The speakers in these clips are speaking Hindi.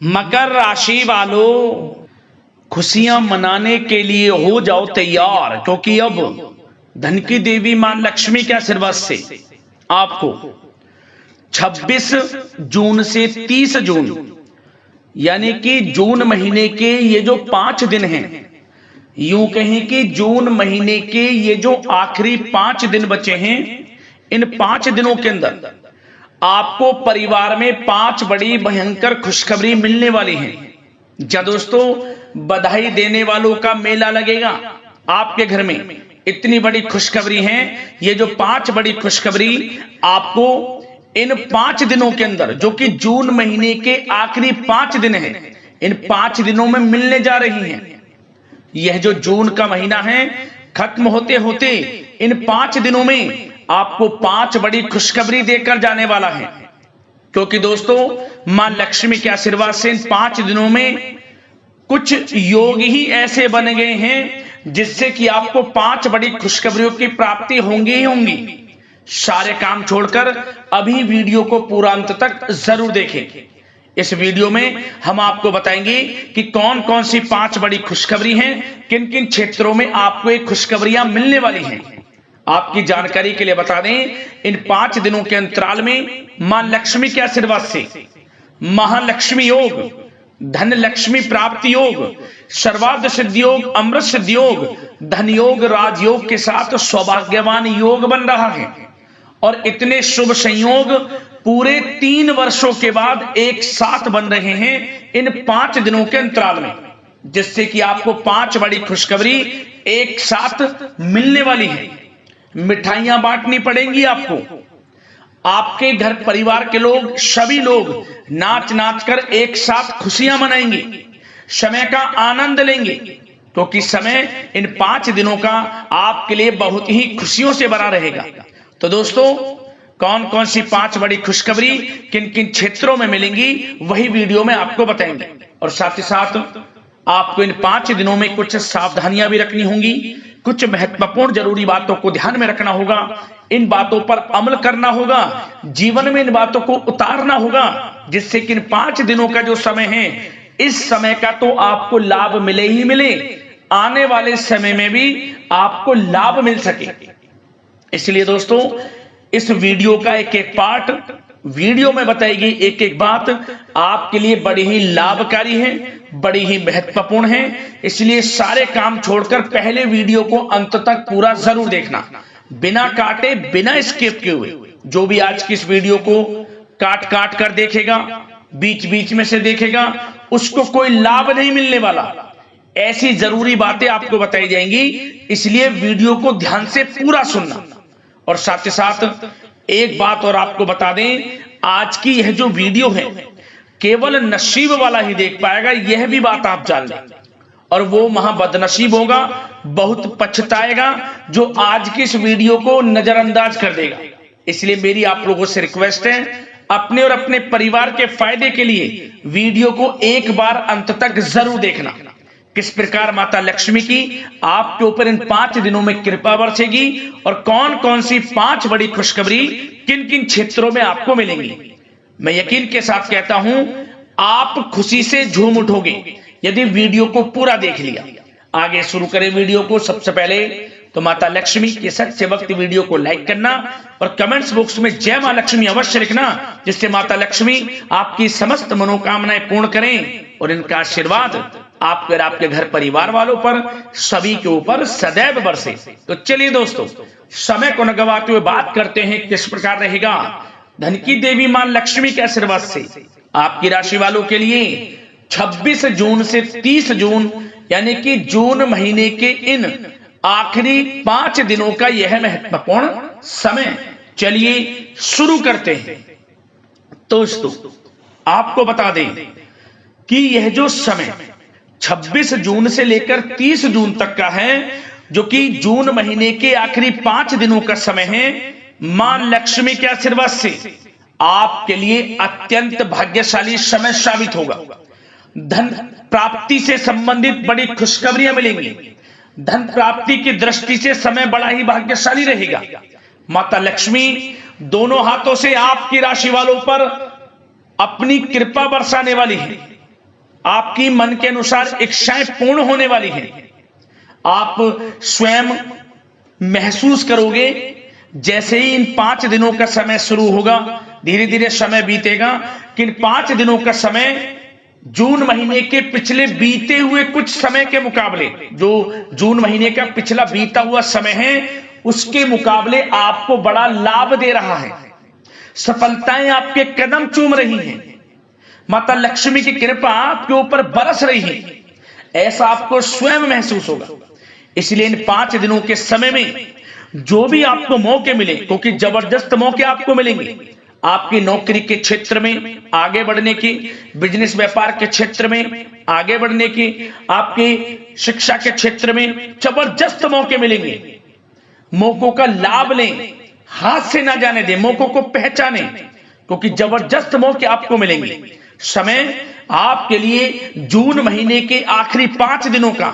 मकर राशि वालों, खुशियां मनाने के लिए हो जाओ तैयार, क्योंकि अब धन की देवी मां लक्ष्मी के आशीर्वाद से आपको 26 जून से 30 जून यानी कि जून महीने के ये जो 5 दिन हैं, यूं कहें कि जून महीने के ये जो आखिरी 5 दिन बचे हैं, इन 5 दिनों के अंदर आपको परिवार में 5 बड़ी भयंकर खुशखबरी मिलने वाली है। जा दोस्तों, बधाई देने वालों का मेला लगेगा आपके घर में। इतनी बड़ी खुशखबरी है। ये जो 5 बड़ी खुशखबरी आपको इन 5 दिनों के अंदर, जो कि जून महीने के आखिरी 5 दिन हैं, इन 5 दिनों में मिलने जा रही हैं। यह जो जून का महीना है, खत्म होते होते इन 5 दिनों में आपको 5 बड़ी खुशखबरी देकर जाने वाला है। क्योंकि दोस्तों, मां लक्ष्मी के आशीर्वाद से इन 5 दिनों में कुछ योग ही ऐसे बन गए हैं जिससे कि आपको 5 बड़ी खुशखबरियों की प्राप्ति होंगी ही होंगी। सारे काम छोड़कर अभी वीडियो को पूरा अंत तक जरूर देखें। इस वीडियो में हम आपको बताएंगे कि कौन कौन सी 5 बड़ी खुशखबरी हैं, किन किन क्षेत्रों में आपको ये खुशखबरियां मिलने वाली हैं। आपकी जानकारी के लिए बता दें, इन 5 दिनों के अंतराल में मां लक्ष्मी के आशीर्वाद से महालक्ष्मी योग, धन लक्ष्मी प्राप्ति योग, सर्वार्थ सिद्धि योग, अमृत सिद्धि योग, धन योग, राजयोग के साथ सौभाग्यवान योग बन रहा है। और इतने शुभ संयोग पूरे 3 वर्षों के बाद एक साथ बन रहे हैं इन 5 दिनों के अंतराल में, जिससे कि आपको 5 बड़ी खुशखबरी एक साथ मिलने वाली है। मिठाइयां बांटनी पड़ेंगी आपको। आपके घर परिवार के लोग, सभी लोग नाच नाच कर एक साथ खुशियां मनाएंगे, समय का आनंद लेंगे, क्योंकि समय इन 5 दिनों का आपके लिए बहुत ही खुशियों से भरा रहेगा। तो दोस्तों, कौन कौन सी 5 बड़ी खुशखबरी किन किन क्षेत्रों में मिलेंगी, वही वीडियो में आपको बताएंगे। और साथ ही साथ आपको इन 5 दिनों में कुछ सावधानियां भी रखनी होंगी, कुछ महत्वपूर्ण जरूरी बातों को ध्यान में रखना होगा, इन बातों पर अमल करना होगा, जीवन में इन बातों को उतारना होगा, जिससे कि इन 5 दिनों का जो समय है, इस समय का तो आपको लाभ मिले ही मिले, आने वाले समय में भी आपको लाभ मिल सके। इसलिए दोस्तों, इस वीडियो का एक एक पार्ट, वीडियो में बताई गई एक एक बात आपके लिए बड़ी ही लाभकारी है, बड़ी ही महत्वपूर्ण है। इसलिए सारे काम छोड़कर पहले वीडियो को अंत तक पूरा जरूर देखना, बिना काटे, बिना स्किप किए हुए। जो भी आज की इस वीडियो को काट काट कर देखेगा, बीच बीच में से देखेगा, उसको कोई लाभ नहीं मिलने वाला। ऐसी जरूरी बातें आपको बताई जाएंगी, इसलिए वीडियो को ध्यान से पूरा सुनना। और साथ ही साथ एक बात और आपको बता दें, आज की यह जो वीडियो है, केवल नसीब वाला ही देख पाएगा, यह भी बात आप जान लें। और वो महाबदनसीब होगा, बहुत पछताएगा, जो आज की इस वीडियो को नजरअंदाज कर देगा। इसलिए मेरी आप लोगों से रिक्वेस्ट है, अपने और अपने परिवार के फायदे के लिए वीडियो को एक बार अंत तक जरूर देखना। किस प्रकार माता लक्ष्मी की आपके ऊपर इन 5 दिनों में कृपा बरसेगी और कौन कौन सी 5 बड़ी खुशखबरी किन किन क्षेत्रों में आपको मिलेंगी। मैं यकीन के साथ कहता हूं, आप खुशी से झूम उठोगे यदि वीडियो को पूरा देख लिया। आगे शुरू करें वीडियो को। सबसे पहले तो माता लक्ष्मी के सच्चे वक्त वीडियो को लाइक करना और कमेंट्स बॉक्स में जय मां लक्ष्मी अवश्य लिखना, जिससे माता लक्ष्मी आपकी समस्त मनोकामनाएं पूर्ण करें और इनका आशीर्वाद आपके और आपके घर परिवार वालों पर, सभी के ऊपर सदैव बरसे। तो चलिए दोस्तों, समय को न गवाते हुए बात करते हैं किस प्रकार रहेगा धन की देवी मां लक्ष्मी के आशीर्वाद से आपकी राशि वालों के लिए 26 जून से 30 जून यानी कि जून महीने के इन आखिरी 5 दिनों का यह महत्वपूर्ण समय। चलिए शुरू करते हैं। दोस्तों, आपको बता दें कि यह जो समय 26 जून से लेकर 30 जून तक का है, जो कि जून महीने के आखिरी 5 दिनों का समय है, मां लक्ष्मी के आशीर्वाद से आपके लिए अत्यंत भाग्यशाली समय साबित होगा। धन प्राप्ति से संबंधित बड़ी खुशखबरियां मिलेंगी। धन प्राप्ति की दृष्टि से समय बड़ा ही भाग्यशाली रहेगा। माता लक्ष्मी दोनों हाथों से आपकी राशि वालों पर अपनी कृपा बरसाने वाली है। आपकी मन के अनुसार इच्छाएं पूर्ण होने वाली हैं। आप स्वयं महसूस करोगे जैसे ही इन 5 दिनों का समय शुरू होगा, धीरे धीरे समय बीतेगा कि इन 5 दिनों का समय जून महीने के पिछले बीते हुए कुछ समय के मुकाबले, जो जून महीने का पिछला बीता हुआ समय है उसके मुकाबले आपको बड़ा लाभ दे रहा है। सफलताएं आपके कदम चूम रही हैं, माता लक्ष्मी की कृपा आपके ऊपर बरस रही है, ऐसा आपको स्वयं महसूस होगा। इसलिए इन 5 दिनों के समय में जो भी आपको मौके मिले, क्योंकि जबरदस्त मौके आपको मिलेंगे, आपकी नौकरी के क्षेत्र में आगे बढ़ने की, बिजनेस व्यापार के क्षेत्र में आगे बढ़ने की, आपकी शिक्षा के क्षेत्र में जबरदस्त मौके मिलेंगे। मौकों का लाभ लें, हाथ से ना जाने दें, मौकों को पहचानें, क्योंकि जबरदस्त मौके आपको मिलेंगे। समय आपके लिए जून महीने के आखिरी 5 दिनों का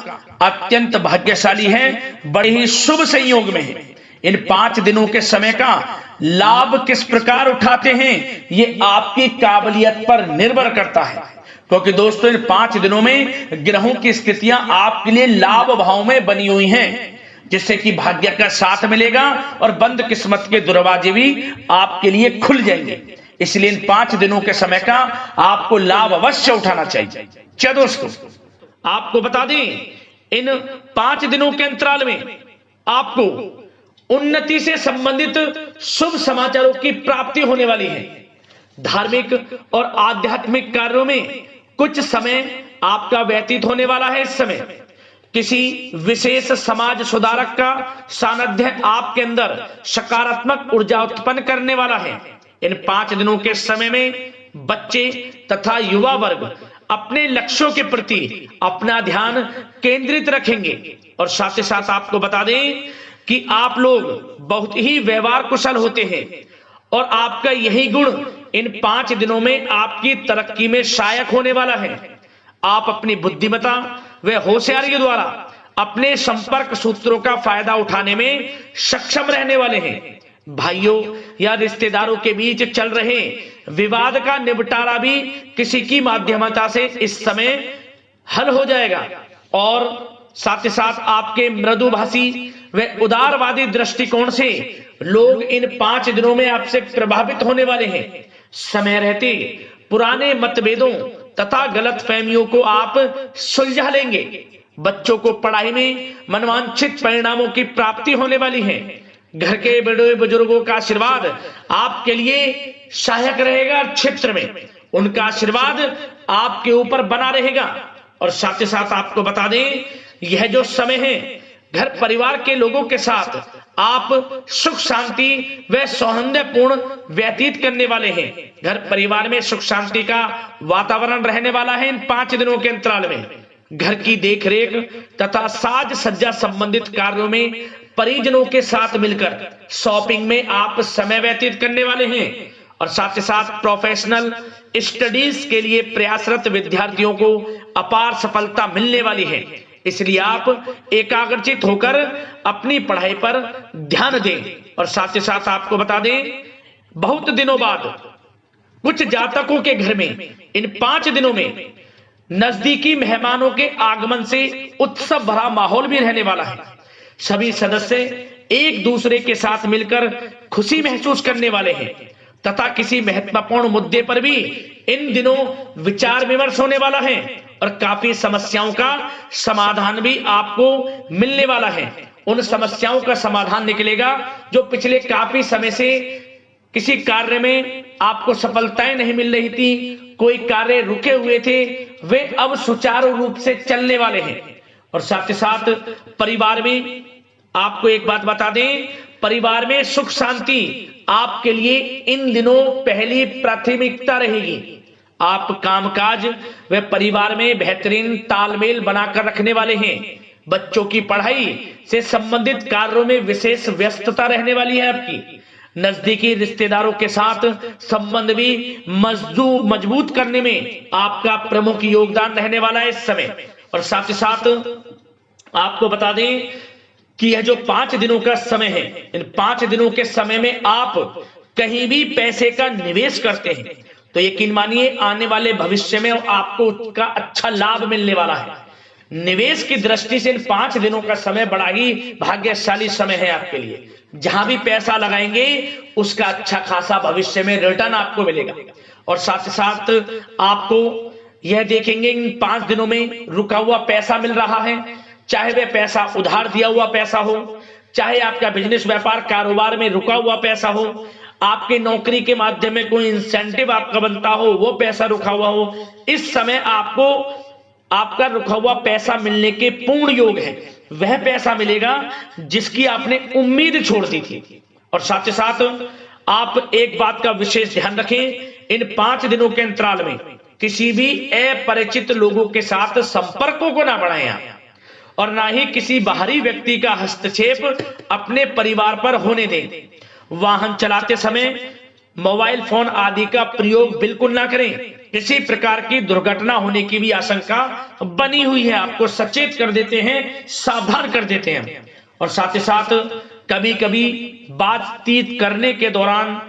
अत्यंत भाग्यशाली है, बड़े ही शुभ संयोग में है। इन 5 दिनों के समय का लाभ किस प्रकार उठाते हैं ये आपकी काबिलियत पर निर्भर करता है, क्योंकि दोस्तों इन 5 दिनों में ग्रहों की स्थितियां आपके लिए लाभ भाव में बनी हुई हैं, जिससे कि भाग्य का साथ मिलेगा और बंद किस्मत के दरवाजे भी आपके लिए खुल जाएंगे। इसलिए इन 5 दिनों के समय का आपको लाभ अवश्य उठाना चाहिए। क्या दोस्तों, आपको बता दें इन 5 दिनों के अंतराल में आपको उन्नति से संबंधित शुभ समाचारों की प्राप्ति होने वाली है। धार्मिक और आध्यात्मिक कार्यों में कुछ समय आपका व्यतीत होने वाला है। इस समय किसी विशेष समाज सुधारक का सानिध्य आपके अंदर सकारात्मक ऊर्जा उत्पन्न करने वाला है। इन 5 दिनों के समय में बच्चे तथा युवा वर्ग अपने लक्ष्यों के प्रति अपना ध्यान केंद्रित रखेंगे। और साथ ही साथ आपको बता दें कि आप लोग बहुत ही व्यवहार कुशल होते हैं और आपका यही गुण इन 5 दिनों में आपकी तरक्की में सहायक होने वाला है। आप अपनी बुद्धिमत्ता व होशियारी के द्वारा अपने संपर्क सूत्रों का फायदा उठाने में सक्षम रहने वाले हैं। भाइयों या रिश्तेदारों के बीच चल रहे विवाद का निपटारा भी किसी की माध्यमता से इस समय हल हो जाएगा। और साथ ही साथ आपके मृदुभाषी व उदारवादी दृष्टिकोण से लोग इन 5 दिनों में आपसे प्रभावित होने वाले हैं। समय रहते पुराने मतभेदों तथा गलतफहमियों को आप सुलझा लेंगे। बच्चों को पढ़ाई में मनवांछित परिणामों की प्राप्ति होने वाली है। घर के बड़े बुजुर्गों का आशीर्वाद आपके लिए सहायक रहेगा। क्षेत्र में उनका आशीर्वाद आपके ऊपर बना रहेगा। और साथ ही साथ आपको बता दें यह जो समय है घर परिवार के लोगों के साथ आप सुख शांति व सौहार्दपूर्ण व्यतीत करने वाले हैं। घर परिवार में सुख शांति का वातावरण रहने वाला है। इन 5 दिनों के अंतराल में घर की देखरेख तथा साज सज्जा संबंधित कार्यों में परिजनों के साथ मिलकर शॉपिंग में आप समय व्यतीत करने वाले हैं। और साथ ही साथ प्रोफेशनल स्टडीज के लिए प्रयासरत विद्यार्थियों को अपार सफलता मिलने वाली है। इसलिए आप एकाग्रचित होकर अपनी पढ़ाई पर ध्यान दें। और साथ ही साथ आपको बता दें बहुत दिनों बाद कुछ जातकों के घर में इन 5 दिनों में नजदीकी मेहमानों के आगमन से उत्सव भरा माहौल भी रहने वाला है। सभी सदस्य एक दूसरे के साथ मिलकर खुशी महसूस करने वाले हैं तथा किसी महत्वपूर्ण मुद्दे पर भी इन दिनों विचार विमर्श होने वाला है और काफी समस्याओं का समाधान भी आपको मिलने वाला है। उन समस्याओं का समाधान निकलेगा जो पिछले काफी समय से किसी कार्य में आपको सफलताएं नहीं मिल रही थी, कोई कार्य रुके हुए थे, वे अब सुचारू रूप से चलने वाले हैं। और साथ ही साथ परिवार में आपको एक बात बता दें, परिवार में सुख शांति आपके लिए इन दिनों पहली प्राथमिकता रहेगी। आप कामकाज व परिवार में बेहतरीन तालमेल बनाकर रखने वाले हैं। बच्चों की पढ़ाई से संबंधित कार्यों में विशेष व्यस्तता रहने वाली है आपकी। नजदीकी रिश्तेदारों के साथ संबंध भी मजबूत करने में आपका प्रमुख योगदान रहने वाला है इस समय। और साथ ही साथ आपको बता दें कि यह जो 5 दिनों का समय है, इन 5 दिनों के समय में आप कहीं भी पैसे का निवेश करते हैं तो यकीन मानिए आने वाले भविष्य में आपको उसका अच्छा लाभ मिलने वाला है। निवेश की दृष्टि से इन 5 दिनों का समय बड़ा ही भाग्यशाली समय है आपके लिए। जहां भी पैसा लगाएंगे उसका अच्छा खासा भविष्य में रिटर्न आपको मिलेगा। और साथ ही साथ आपको यह देखेंगे इन 5 दिनों में रुका हुआ पैसा मिल रहा है, चाहे वह पैसा उधार दिया हुआ पैसा हो, चाहे आपका बिजनेस व्यापार कारोबार में रुका हुआ पैसा हो, आपके नौकरी के माध्यम में कोई इंसेंटिव आपका बनता हो, वो पैसा रुका हुआ हो, इस समय आपको आपका रुका हुआ पैसा मिलने के पूर्ण योग है। वह पैसा मिलेगा जिसकी आपने उम्मीद छोड़ दी थी। और साथ ही साथ आप एक बात का विशेष ध्यान रखें, इन 5 दिनों के अंतराल में किसी भी अपरिचित लोगों के साथ संपर्कों को ना बढ़ाएं आप, और ना ही किसी बाहरी व्यक्ति का हस्तक्षेप अपने परिवार पर होने दें। वाहन चलाते समय मोबाइल फोन आदि का प्रयोग बिल्कुल ना करें। किसी प्रकार की दुर्घटना होने की भी आशंका बनी हुई है, आपको सचेत कर देते हैं, सावधान कर देते हैं। और साथ ही साथ कभी कभी बातचीत करने के दौरान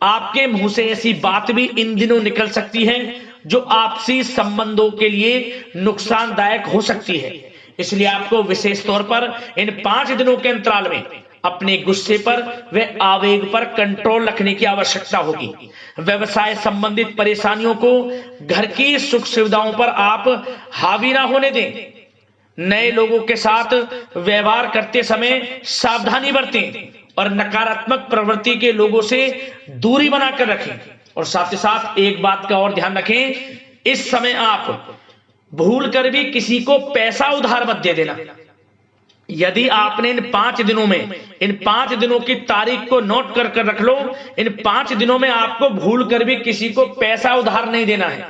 आपके मुंह से ऐसी बात भी इन दिनों निकल सकती है जो आपसी संबंधों के लिए नुकसानदायक हो सकती है। इसलिए आपको विशेष तौर पर इन 5 दिनों के अंतराल में अपने गुस्से पर व आवेग पर कंट्रोल रखने की आवश्यकता होगी। व्यवसाय संबंधित परेशानियों को घर की सुख सुविधाओं पर आप हावी ना होने दें। नए लोगों के साथ व्यवहार करते समय सावधानी बरतें और नकारात्मक प्रवृत्ति के लोगों से दूरी बनाकर रखें। और साथ ही साथ एक बात का और ध्यान रखें, इस समय आप भूल कर भी किसी को पैसा उधार मत दे देना। यदि आपने इन 5 दिनों में इन 5 दिनों की तारीख को नोट कर कर रख लो, इन 5 दिनों में आपको भूल कर भी किसी को पैसा उधार नहीं देना है।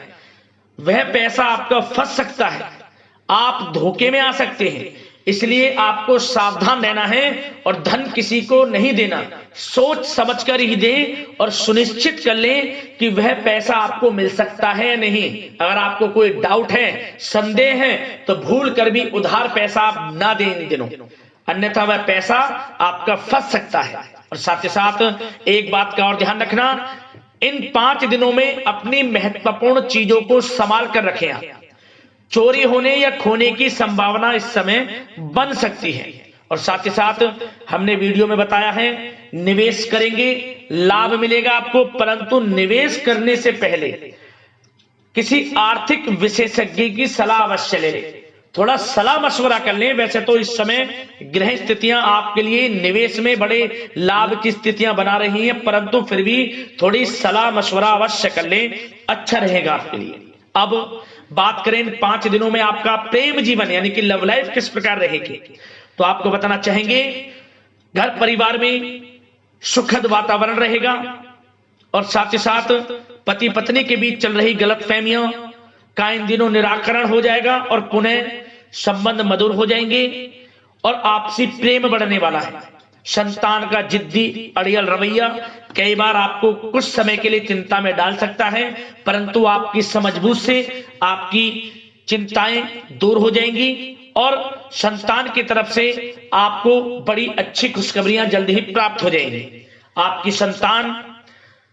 वह पैसा आपका फंस सकता है, आप धोखे में आ सकते हैं। इसलिए आपको सावधान रहना है और धन किसी को नहीं देना, सोच समझकर ही दें और सुनिश्चित कर लें कि वह पैसा आपको मिल सकता है या नहीं। अगर आपको कोई डाउट है, संदेह है, तो भूल कर भी उधार पैसा आप ना दें इन दिनों, अन्यथा वह पैसा आपका फंस सकता है। और साथ ही साथ एक बात का और ध्यान रखना, इन 5 दिनों में अपनी महत्वपूर्ण चीजों को संभाल कर रखें आप। चोरी होने या खोने की संभावना इस समय बन सकती है। और साथ ही साथ हमने वीडियो में बताया है, निवेश करेंगे लाभ मिलेगा आपको, परंतु निवेश करने से पहले किसी आर्थिक विशेषज्ञ की सलाह अवश्य ले लें, थोड़ा सलाह मशवरा कर लें। वैसे तो इस समय ग्रह स्थितियां आपके लिए निवेश में बड़े लाभ की स्थितियां बना रही हैं, परंतु फिर भी थोड़ी सलाह मशवरा अवश्य कर लें, अच्छा रहेगा आपके लिए। अब बात करें इन 5 दिनों में आपका प्रेम जीवन यानी कि लव लाइफ किस प्रकार रहेगी, तो आपको बताना चाहेंगे घर परिवार में सुखद वातावरण रहेगा। और साथ ही साथ पति पत्नी के बीच चल रही गलतफहमियों का इन दिनों निराकरण हो जाएगा और पुनः संबंध मधुर हो जाएंगे और आपसी प्रेम बढ़ने वाला है। संतान का जिद्दी अड़ियल रवैया कई बार आपको कुछ समय के लिए चिंता में डाल सकता है, परंतु आपकी समझबूझ से आपकी चिंताएं दूर हो जाएंगी और संतान की तरफ से आपको बड़ी अच्छी खुशखबरियां जल्द ही प्राप्त हो जाएंगी। आपकी संतान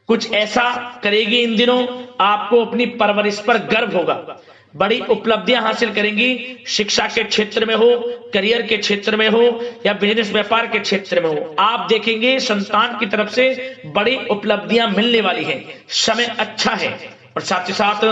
कुछ ऐसा करेगी इन दिनों, आपको अपनी परवरिश पर गर्व होगा। बड़ी उपलब्धियां हासिल करेंगी, शिक्षा के क्षेत्र में हो, करियर के क्षेत्र में हो या बिजनेस व्यापार के क्षेत्र में हो। आप देखेंगे संतान की तरफ से बड़ी उपलब्धियां मिलने वाली हैं, समय अच्छा है। और साथ ही साथ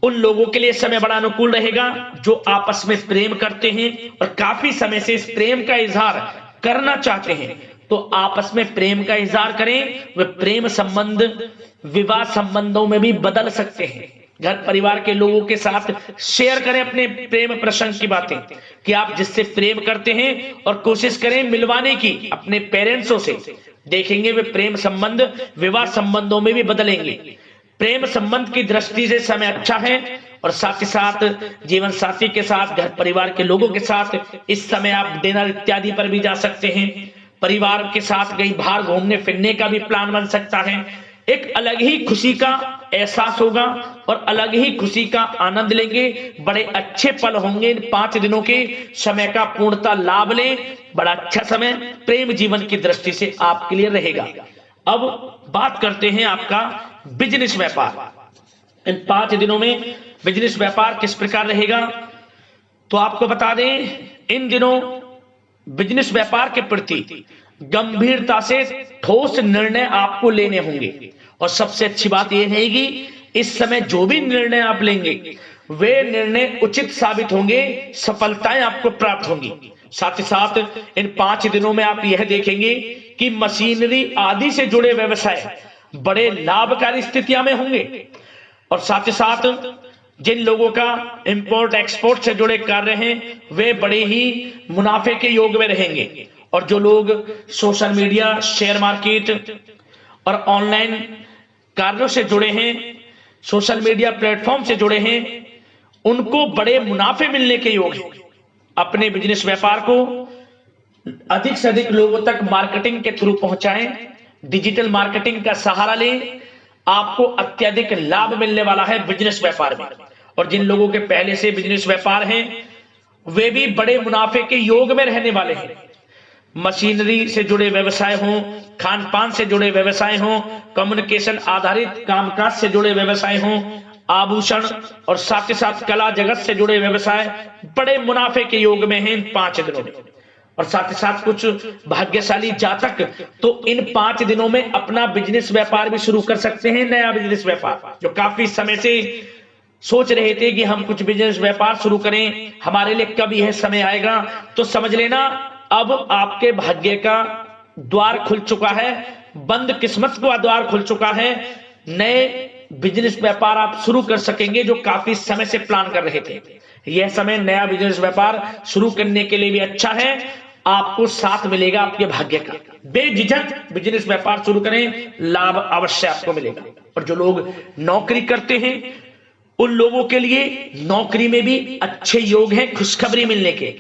उन लोगों के लिए समय बड़ा अनुकूल रहेगा जो आपस में प्रेम करते हैं और काफी समय से इस प्रेम का इजहार करना चाहते हैं, तो आपस में प्रेम का इजहार करें। वे प्रेम संबंध विवाह संबंधों में भी बदल सकते हैं। घर परिवार के लोगों के साथ शेयर करें अपने प्रेम प्रसंग की बातें कि आप जिससे प्रेम करते हैं और कोशिश करें मिलवाने की अपने पेरेंट्सों से। देखेंगे वे प्रेम संबंध विवाह संबंधों में भी बदलेंगे। प्रेम संबंध की दृष्टि से समय अच्छा है। और साथ ही साथ जीवन साथी के साथ, घर परिवार के लोगों के साथ इस समय आप डिनर इत्यादि पर भी जा सकते हैं। परिवार के साथ कहीं बाहर घूमने फिरने का भी प्लान बन सकता है। एक अलग ही खुशी का एहसास होगा और अलग ही खुशी का आनंद लेंगे। बड़े अच्छे पल होंगे इन 5 दिनों के, समय का पूर्णतः लाभ लें। बड़ा अच्छा समय प्रेम जीवन की दृष्टि से आपके लिए रहेगा। अब बात करते हैं आपका बिजनेस व्यापार। इन 5 दिनों में बिजनेस व्यापार किस प्रकार रहेगा, तो आपको बता दें, इन दिनों बिजनेस व्यापार के प्रति गंभीरता से ठोस निर्णय आपको लेने होंगे। और सबसे अच्छी बात यह रहेगी, इस समय जो भी निर्णय आप लेंगे वे निर्णय उचित साबित होंगे, सफलताएं आपको प्राप्त होंगी। साथ ही साथ इन 5 दिनों में आप यह देखेंगे कि मशीनरी आदि से जुड़े व्यवसाय बड़े लाभकारी स्थितियां में होंगे। और साथ ही साथ जिन लोगों का इंपोर्ट एक्सपोर्ट से जुड़े कार्य हैं वे बड़े ही मुनाफे के योग में रहेंगे। और जो लोग सोशल मीडिया, शेयर मार्केट और ऑनलाइन कार्यों से जुड़े हैं, सोशल मीडिया प्लेटफॉर्म से जुड़े हैं, उनको बड़े मुनाफे मिलने के योग हैं। अपने बिजनेस व्यापार को अधिक से अधिक लोगों तक मार्केटिंग के थ्रू पहुंचाएं, डिजिटल मार्केटिंग का सहारा लें, आपको अत्यधिक लाभ मिलने वाला है बिजनेस व्यापार में। और जिन लोगों के पहले से बिजनेस व्यापार हैं वे भी बड़े मुनाफे के योग में रहने वाले हैं। मशीनरी से जुड़े व्यवसाय हों, खान पान से जुड़े व्यवसाय हों, कम्युनिकेशन आधारित कामकाज से जुड़े व्यवसाय हों, आभूषण और साथ ही साथ कला जगत से जुड़े व्यवसाय बड़े मुनाफे के योग में हैं इन 5 दिनों में। और साथ ही साथ कुछ भाग्यशाली जातक तो इन 5 दिनों में अपना बिजनेस व्यापार भी शुरू कर सकते हैं, नया बिजनेस व्यापार। जो काफी समय से सोच रहे थे कि हम कुछ बिजनेस व्यापार शुरू करें, हमारे लिए कब यह समय आएगा, तो समझ लेना अब आपके भाग्य का द्वार खुल चुका है, बंद किस्मत का द्वार खुल चुका है। नए बिजनेस व्यापार आप शुरू कर सकेंगे जो काफी समय से प्लान कर रहे थे। यह समय नया बिजनेस व्यापार शुरू करने के लिए भी अच्छा है, आपको साथ मिलेगा आपके भाग्य का। बेझिझक बिजनेस व्यापार शुरू करें, लाभ अवश्य आपको मिलेगा। और जो लोग नौकरी करते हैं उन लोगों के लिए नौकरी में भी अच्छे योग हैं खुशखबरी मिलने के,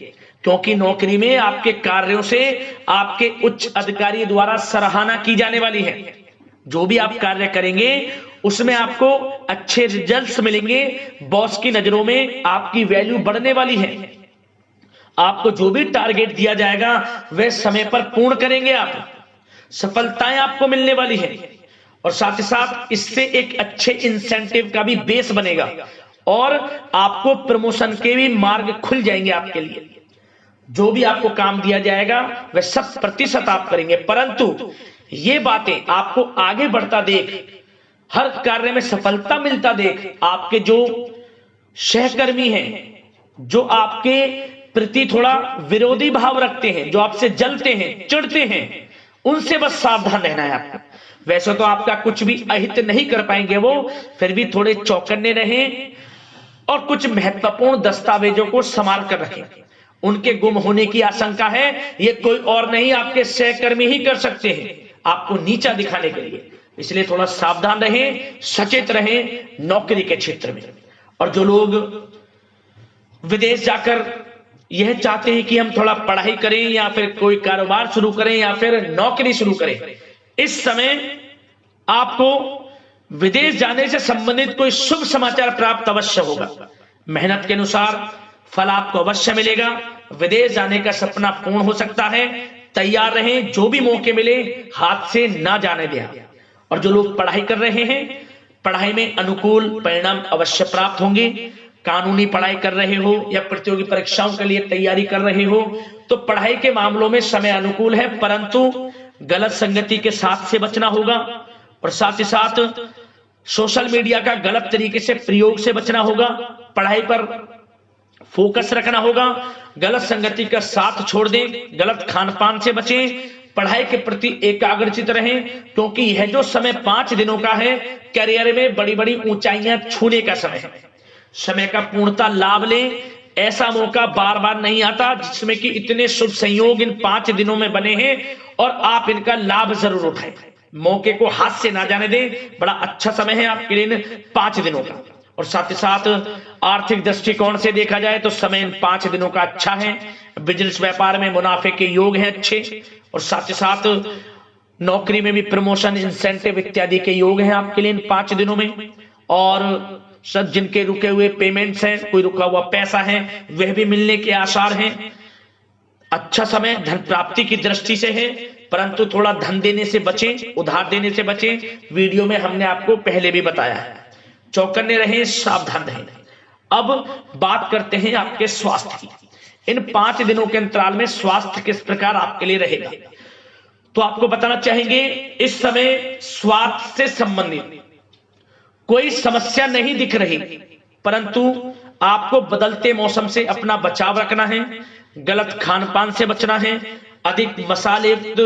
क्योंकि नौकरी में आपके कार्यों से आपके उच्च अधिकारी द्वारा सराहना की जाने वाली है। जो भी आप कार्य करेंगे उसमें आपको अच्छे रिजल्ट्स मिलेंगे, बॉस की नजरों में आपकी वैल्यू बढ़ने वाली है। आपको जो भी टारगेट दिया जाएगा वह समय पर पूर्ण करेंगे आप, सफलताएं आपको मिलने वाली है। और साथ ही साथ इससे एक अच्छे इंसेंटिव का भी बेस बनेगा और आपको प्रमोशन के भी मार्ग खुल जाएंगे आपके लिए। जो भी आपको काम दिया जाएगा वह 100% आप करेंगे, परंतु ये बातें आपको आगे बढ़ता देख, हर कार्य में सफलता मिलता देख, आपके जो सहकर्मी हैं, जो आपके प्रति थोड़ा विरोधी भाव रखते हैं, जो आपसे जलते हैं, चिढ़ते हैं, उनसे बस सावधान रहना है आपको। वैसे तो आपका कुछ भी अहित नहीं कर पाएंगे वो, फिर भी थोड़े चौकन्ने रहें और कुछ महत्वपूर्ण दस्तावेजों को संभाल कर रखें। उनके गुम होने की आशंका है, ये कोई और नहीं आपके सहकर्मी ही कर सकते हैं आपको नीचा दिखाने के लिए। इसलिए थोड़ा सावधान रहें, सचेत रहें नौकरी के क्षेत्र में। और जो लोग विदेश जाकर यह चाहते हैं कि हम थोड़ा पढ़ाई करें या फिर कोई कारोबार शुरू करें या फिर नौकरी शुरू करें, इस समय आपको विदेश जाने से संबंधित कोई शुभ समाचार प्राप्त अवश्य होगा। मेहनत के अनुसार फल आपको अवश्य मिलेगा। विदेश जाने का सपना पूर्ण हो सकता है, तैयार रहें, जो भी मौके मिले हाथ से ना जाने दें। और जो लोग पढ़ाई कर रहे हैं, पढ़ाई में अनुकूल परिणाम अवश्य प्राप्त होंगे। कानूनी पढ़ाई कर रहे हो या प्रतियोगी परीक्षाओं के लिए तैयारी कर रहे हो तो पढ़ाई के मामलों में समय अनुकूल है, परंतु गलत संगति के साथ से बचना होगा। और साथ ही साथ सोशल मीडिया का गलत तरीके से प्रयोग से बचना होगा। पढ़ाई पर फोकस रखना होगा, गलत संगति का साथ छोड़ दें, गलत खान पान से बचें, पढ़ाई के प्रति एकाग्रचित रहें, क्योंकि यह जो समय 5 दिनों का है करियर में बड़ी बड़ी ऊंचाइयां छूने का समय है। समय का पूर्णता लाभ लें, ऐसा मौका बार बार नहीं आता जिसमें कि इतने शुभ संयोग इन 5 दिनों में बने हैं और आप इनका लाभ जरूर उठाएं। मौके को हाथ से ना जाने दें, बड़ा अच्छा समय है आपके लिए 5 दिनों का। और साथ ही साथ आर्थिक दृष्टिकोण से देखा जाए तो समय इन 5 दिनों का अच्छा है। बिजनेस व्यापार में मुनाफे के योग हैं अच्छे, और साथ ही साथ नौकरी में भी प्रमोशन, इंसेंटिव इत्यादि के योग हैं आपके लिए इन 5 दिनों में। और सब जिनके रुके हुए पेमेंट्स हैं, कोई रुका हुआ पैसा है, वह भी मिलने के आसार हैं। अच्छा समय धन प्राप्ति की दृष्टि से है, परंतु थोड़ा धन देने से बचें, उधार देने से बचें। वीडियो में हमने आपको पहले भी बताया है। चौकन्ने रहें, सावधान रहें। अब बात करते हैं आपके स्वास्थ्य की। इन 5 दिनों के अंतराल में स्वास्थ्य किस प्रकार आपके लिए रहेगा, तो आपको बताना चाहेंगे इस समय स्वास्थ्य से संबंधित कोई समस्या नहीं दिख रही, परंतु आपको बदलते मौसम से अपना बचाव रखना है, गलत खान पान से बचना है, अधिक मसाले युक्त,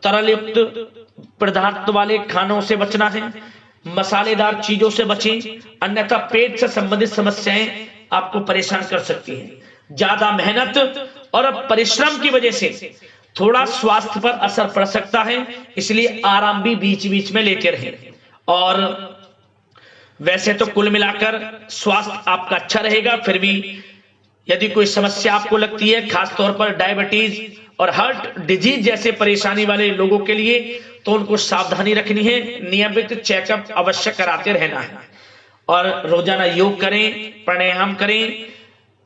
तरल युक्त पदार्थ वाले खानों से बचना है, मसालेदार चीजों से बचें, अन्यथा पेट से संबंधित समस्याएं आपको परेशान कर सकती हैं। ज्यादा मेहनत और परिश्रम की वजह से थोड़ा स्वास्थ्य पर असर पड़ सकता है, इसलिए आराम भी बीच बीच में लेते रहें। और वैसे तो कुल मिलाकर स्वास्थ्य आपका अच्छा रहेगा, फिर भी यदि कोई समस्या आपको लगती है, खासतौर पर डायबिटीज और हार्ट डिजीज जैसे परेशानी वाले लोगों के लिए, तो उनको सावधानी रखनी है, नियमित चेकअप अवश्य कराते रहना है और रोजाना योग करें, प्राणायाम करें,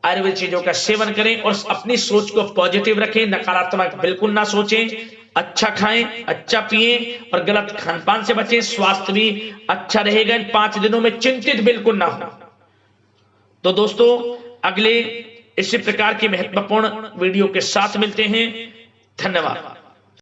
आयुर्वेद चीजों का सेवन करें और अपनी सोच को पॉजिटिव रखें, नकारात्मक बिल्कुल ना सोचें। अच्छा खाएं, अच्छा पिएं और गलत खान पान से बचें। स्वास्थ्य भी अच्छा रहेगा। इन 5 दिनों में चिंतित बिल्कुल ना हो। तो दोस्तों, अगले इसी प्रकार की महत्वपूर्ण वीडियो के साथ मिलते हैं। धन्यवाद।